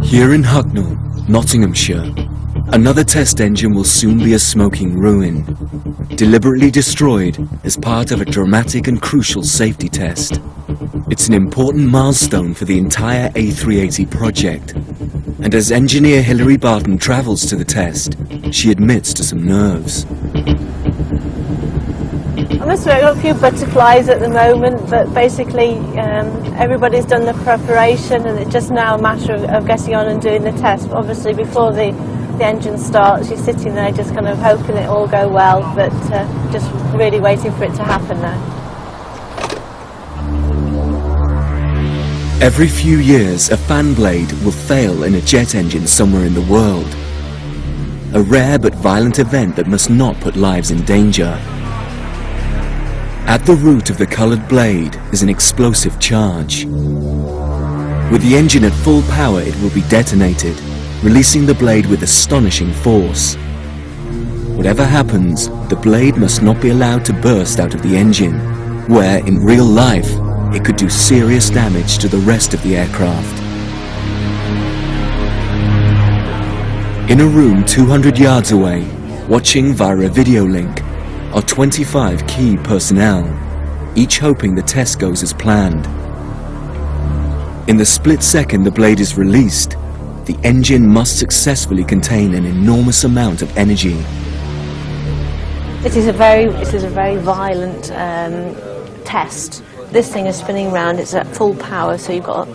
Here in Hucknall, Nottinghamshire, another test engine will soon be a smoking ruin, deliberately destroyed as part of a dramatic and crucial safety test. It's an important milestone for the entire A380 project, and as engineer Hilary Barton travels to the test, she admits to some nerves. I must say, I've got a few butterflies at the moment, but basically everybody's done the preparation and it's just now a matter of getting on and doing the test. But obviously before the engine starts, you're sitting there just kind of hoping it all go well, but just really waiting for it to happen now. Every few years, a fan blade will fail in a jet engine somewhere in the world. A rare but violent event that must not put lives in danger. At the root of the coloured blade is an explosive charge. With the engine at full power, it will be detonated, releasing the blade with astonishing force. Whatever happens, the blade must not be allowed to burst out of the engine, where, in real life, it could do serious damage to the rest of the aircraft. In a room 200 yards away, watching via a video link, are 25 key personnel, each hoping the test goes as planned. In the split second the blade is released, the engine must successfully contain an enormous amount of energy. It is a very violent test. This thing is spinning around, it's at full power, so you've got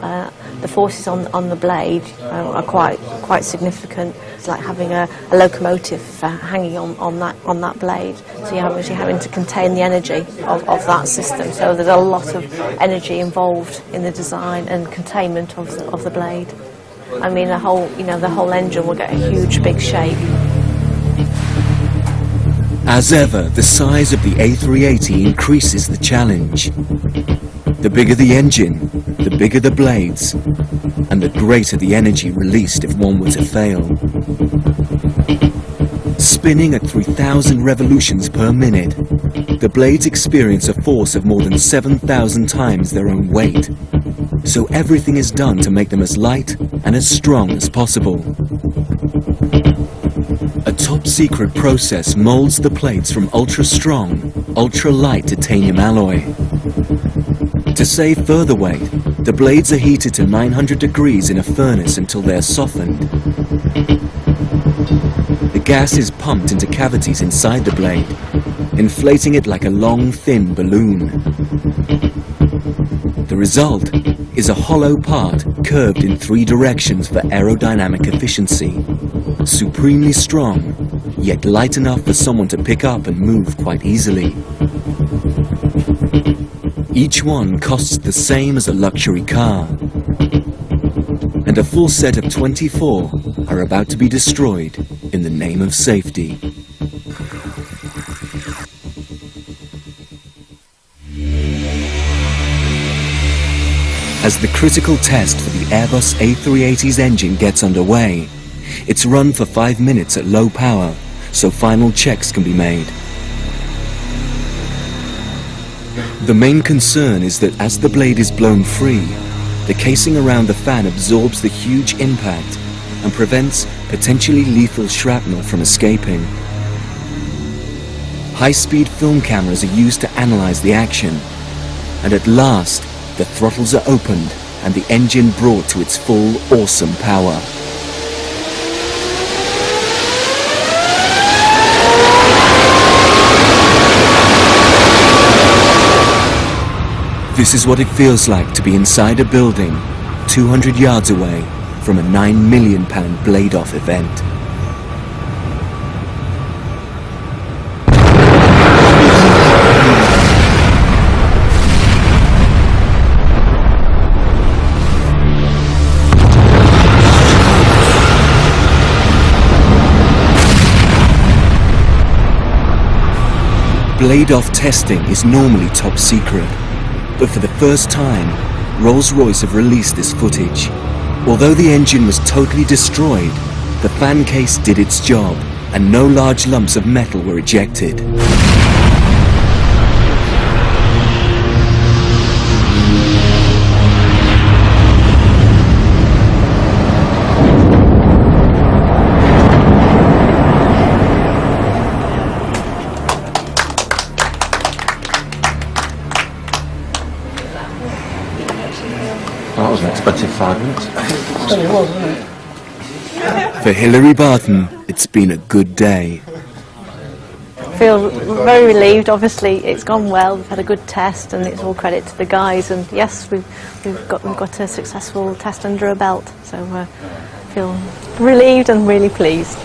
the forces on the blade are quite significant. It's like having a locomotive hanging on that blade, so you're actually having to contain the energy of that system. So there's a lot of energy involved in the design and containment of the blade. I mean, the whole engine will get a huge big shake. As ever, the size of the A380 increases the challenge. The bigger the engine, the bigger the blades, and the greater the energy released if one were to fail. Spinning at 3,000 revolutions per minute, the blades experience a force of more than 7,000 times their own weight. So everything is done to make them as light and as strong as possible. A top-secret process molds the plates from ultra-strong, ultra-light titanium alloy. To save further weight, the blades are heated to 900 degrees in a furnace until they are softened. The gas is pumped into cavities inside the blade, inflating it like a long, thin balloon. The result is a hollow part curved in 3 directions for aerodynamic efficiency. Supremely strong, yet light enough for someone to pick up and move quite easily. Each one costs the same as a luxury car, and a full set of 24 are about to be destroyed in the name of safety. As the critical test for the Airbus A380's engine gets underway, it's run for 5 minutes at low power, so final checks can be made. The main concern is that as the blade is blown free, the casing around the fan absorbs the huge impact and prevents potentially lethal shrapnel from escaping. High-speed film cameras are used to analyze the action, and at last, the throttles are opened and the engine brought to its full, awesome power. This is what it feels like to be inside a building 200 yards away from a £9 million blade-off event. Blade-off testing is normally top secret, but for the first time, Rolls-Royce have released this footage. Although the engine was totally destroyed, the fan case did its job, and no large lumps of metal were ejected. was an expensive 5 minutes. It was, wasn't it? For Hilary Barton, it's been a good day. Feel very relieved. Obviously, it's gone well. We've had a good test, and it's all credit to the guys. And yes, we've got a successful test under our belt. So feel relieved and really pleased.